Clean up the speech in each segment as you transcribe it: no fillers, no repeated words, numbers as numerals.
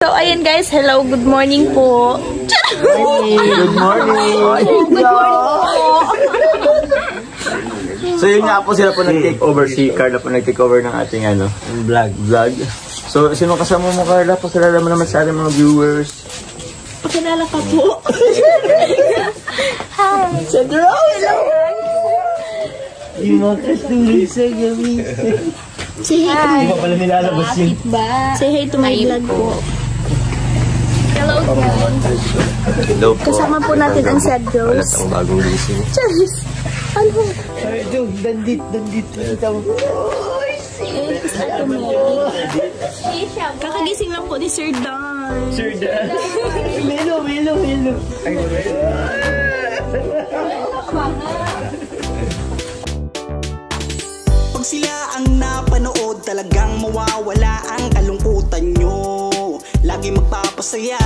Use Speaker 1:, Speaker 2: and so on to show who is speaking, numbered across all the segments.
Speaker 1: So, ayan guys. Hello, good morning po.
Speaker 2: Good morning.
Speaker 1: Good morning po.
Speaker 2: So, yun nga po sila po nag-take over. Si Carla po nag-take over ng ating vlog. So, sino kasama mo, Carla? Pakilala mo naman sa ating mga viewers.
Speaker 1: Pakilala ka po. Hi.
Speaker 2: Sa Hello. Yung mga kastulog sa gabi.
Speaker 1: Say hi.
Speaker 2: Hindi pa pala nilalabas yun.
Speaker 1: Say hi to my vlog po. Hello guys.
Speaker 2: Hello po.
Speaker 1: Kasama po natin ang sad girls.
Speaker 2: Wala tayong bagong gising.
Speaker 1: Charis. Ano?
Speaker 2: Ay, Dog, dandit.
Speaker 1: Kakagising lang po ni Sir Dan.
Speaker 2: Sir Dan. Melo.
Speaker 3: Pag sila ang napanood, talagang mawawala ang kalungkutan nyo. Lagi magpapasaya,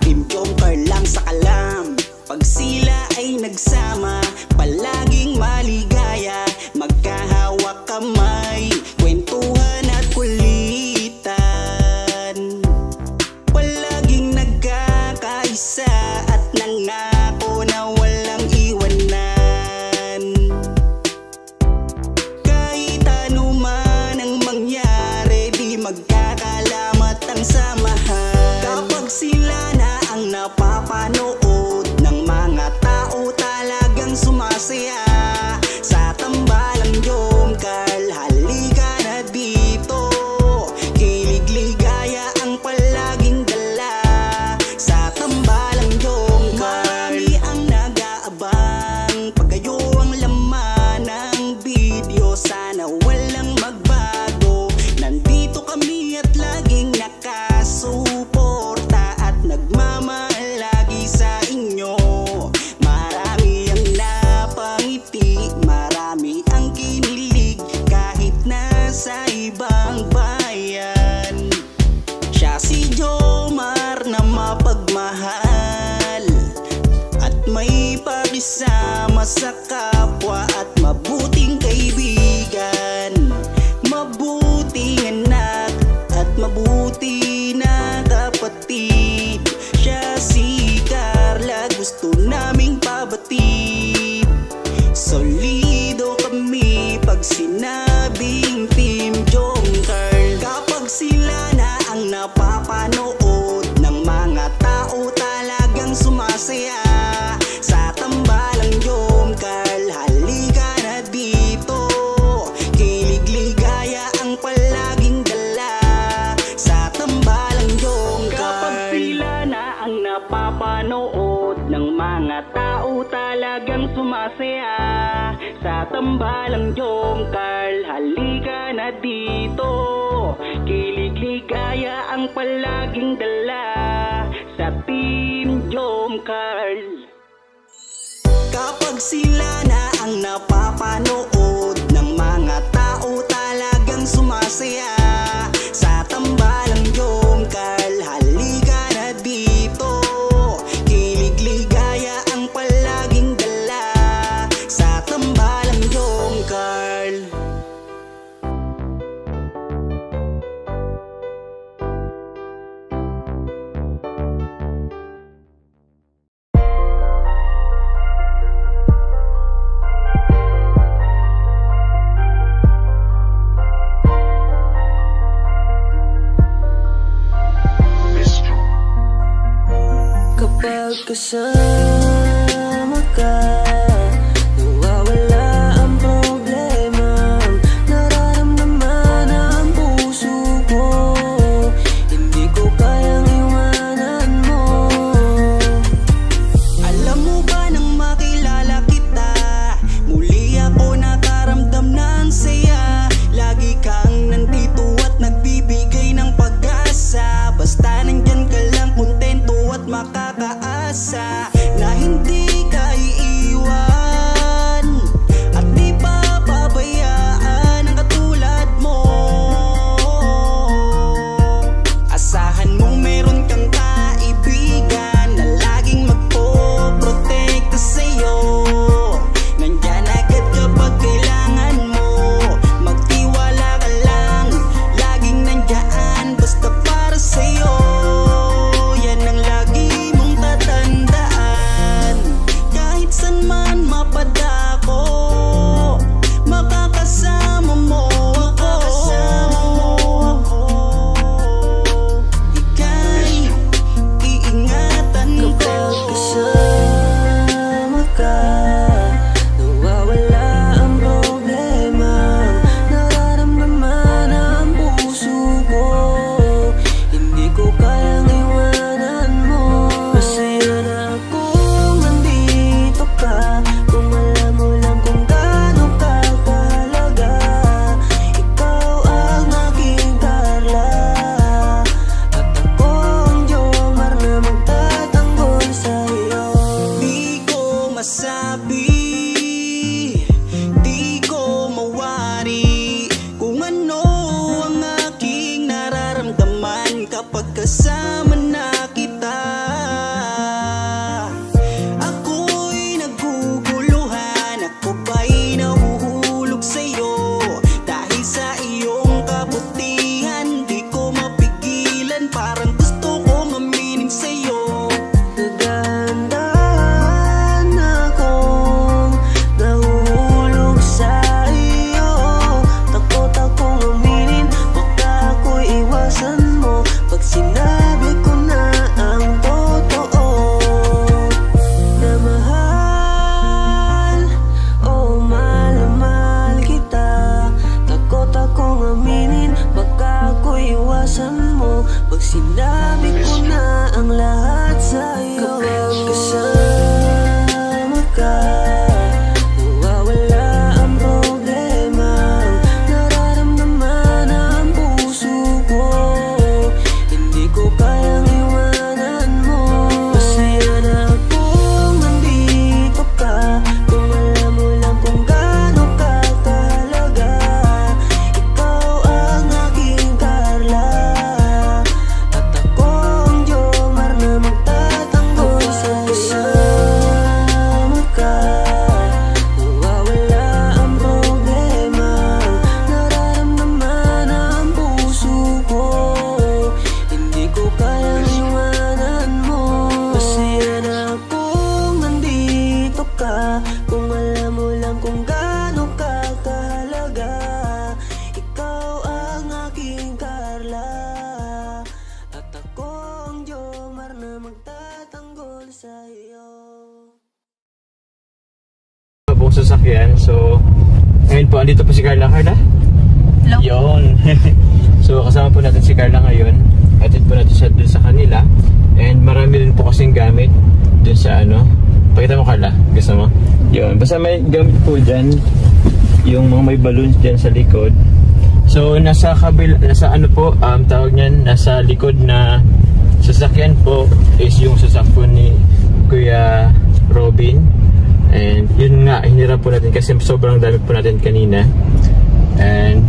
Speaker 3: Kim Jong-Carl lang sa kalam. Pag sila ay nagsama, palaging maligaya. Magkahawak kamay, kwentuhan at kulitan. Palaging nagkakaisa at nangako na walang iwanan. Kahit ano man ang mangyari, di magkakalamat ang samahan. Kapag sila na ang napapanood ng mga tao, talagang sumasaya. Sa tambalang Jong-Carl, halika na dito. Kilig-ligaya ang palaging dala. Sa tambalang Jong-Carl, marami ang nag-aabang. Pag kayo ang laman ng video, sana walang magbago. Nandito kami at laging nakasuporta at nagmamahal lagi sa inyo. Marami ang napangiti, marami ang kinilig, kahit nasa ibang bayan. Siya si Jomar na mapagmahal at may pakisama sa kapwa at mabuting kaibigan. Mabuting anak at mabuti na kapatid. Siya si Carla, gusto naming pabatid. Solido kami pag sinabing Team Jong-Carl. Kapag sila na ang napapanood ng mga tao, talagang sumasaya. Sa tambalang Jong-Carl, halika na dito. Kilig-ligaya ang palaging dala. Sa tambalang Jong-Carl. Kapag sila na ang napapanood ng mga tao, talagang sumasaya. Sa tambalang Jong-Carl, halika na dito. Kilig-ligaya ang palaging dala. Sa Team Jong-Carl. Kapag sila na ang napapanood ng mga tao, talagang sumasaya. Sa tambalang Jong-Carl, halika na dito. Kilig-ligaya ang palaging dala. Sa tambalang Jong-Carl.
Speaker 4: Kapag kasama ka, nawawala ang problema. Nararamdaman ang puso ko, hindi ko kayang iwanan mo.
Speaker 3: Alam mo ba nang makilala kita, muli ako nakaramdam ng saya. Lagi kang nandito at nagbibigay ng pag-asa. Basta nandyan ka lang, kontento at makakaasa. kasama na kita. Ako'y naguguluhan, ako ba'y nahuhulog sa'yo? Dahil sa iyong kabutihan, di ko mapigilan, parang gusto kong aminin sa'yo.
Speaker 4: Nagdahan akong nahuhulog sa iyo. Takot akong aminin, baka ako'y iwasan mo pag sinabi ko na ang totoo. Na mahal, oh mahal na mahal kita. Takot akong aminin, baka ako'y iwasan mo pag sinabi ko na ang lahat sa'yo. Kapag kasama ka, nawawala ang problema. Nararamdaman ang puso ko, hindi ko kayang iwanan mo. Masaya na akong nandito ka, kung alam mo lang kung gaano ka kahalaga. Ikaw ang aking Carla, at ako ang Jomar na magtatanggol sa kasama ka. Nawawala ang problema, nararamdaman ang puso ko, hindi ko kayang iwanan mo. Masaya na akong nandito ka, kung alam mo lang kung gaano ka kahalaga. Ikaw ang aking Carla, at ako ang Jomar na magtatanggol sa iyo.
Speaker 2: Buong sasakyan. So, ngayon po, andito po si Carla. Carla?
Speaker 1: Hello.
Speaker 2: Yun. So, kasama po natin si Carla ngayon. Atid po natin siya dun sa kanila. And marami rin po kasing gamit dun sa ano. Pakita mo, Carla. Gusto mo? Yun. Basta may gamit po dyan. Yung mga may balloons dyan sa likod. So, nasa ano po, tawag niyan, nasa likod na sasakyan po is yung sasakyan ni Kuya Robin. And yun nga, hinirap po natin kasi sobrang dami po natin kanina. And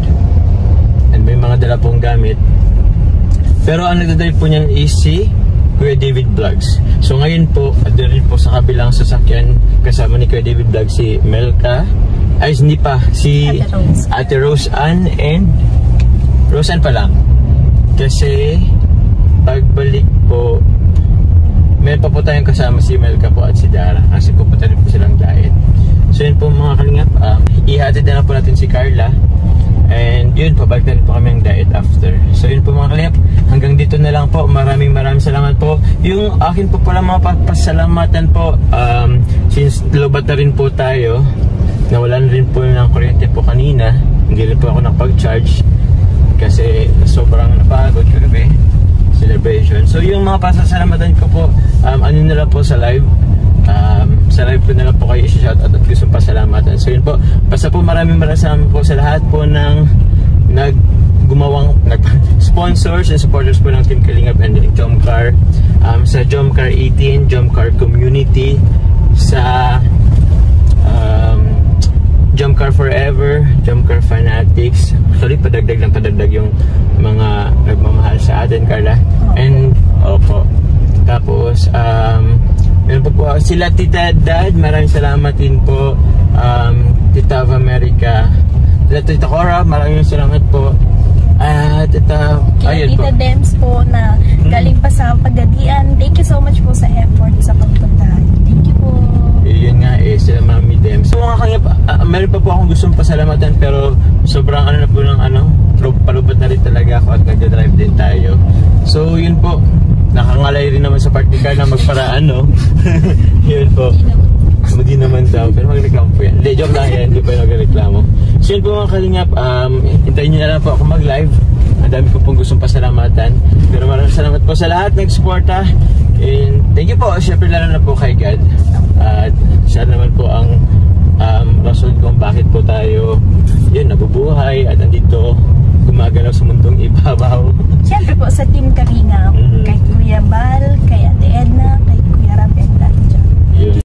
Speaker 2: may mga dala pong gamit. Pero ang nagdadrive po niyan is si Kuya David Vlogs. So ngayon po, doon rin po sa kabilang sasakyan kasama ni Kuya David Vlogs si Melka. Ay, hindi pa. Si Ate Rose Ann and Rose Ann pa lang. Kasi pagbalik po, meron pa po tayong kasama si Melka po at si Dara. Kasi pupunta rin po silang diet. So yun po mga kalingap, ihatid na lang po natin si Carla. And yun, pabalik na rin po kami ang diet after. So yun po mga kalingap, hanggang dito na lang po. Maraming salamat po. Yung akin po pala mga pasalamatan po, since lobat na rin po tayo, nawalan rin po ng kuryente po kanina. Hindi rin po ako nakapag-charge kasi sobrang napagod kagabi celebration. So yung mga pasasalamatan ko po, ano na lang po sa live. Sa live ko na lang po kayo i-shoutout at gusto pasalamatan. So yun po, basta po maraming salamat po sa lahat po ng sponsors and supporters po ng Team Kalingap and Jomcar. Sa Jomcar 18, Jomcar Community, sa Jomcar Forever, Jomcar Fanatics. Sorry, padagdag yung mga nagmamahal sa atin, Carla. And, opo. Tapos, meron po sila Tita Dad, maraming salamat din po. Tita of America, Tita Cora, maraming salamat po. Tita
Speaker 1: Dems po na galing pa sa Pagadian. Thank you so much po sa effort sa pagpunta. Thank you po.
Speaker 2: Yun nga sila Mami Dems. So mga kanya, meron pa po akong gustong pasalamatan pero sobrang na po ng palubat na rin talaga ako at nagdadrive din tayo. So yun po, nakangalay rin naman sa particle na magparaan, no? Yun po. Hindi naman daw, pero magreklamo po yan. Hindi, joke lang yan, hindi pa yung nagreklamo. So yun po mga kalingap, hintayin nyo na lang po ako mag-live. Ang dami ko pong gustong pasalamatan. Pero maraming salamat po sa lahat nag-suporta. And thank you po, syempre lalo na po kay God. At siya naman po ang rason kung bakit po tayo nabubuhay at andito gumagalaw sa mundong ibabaw.
Speaker 1: Siyempre po sa Team Kalingap, kay Kuya Bal, kay Ate Edna,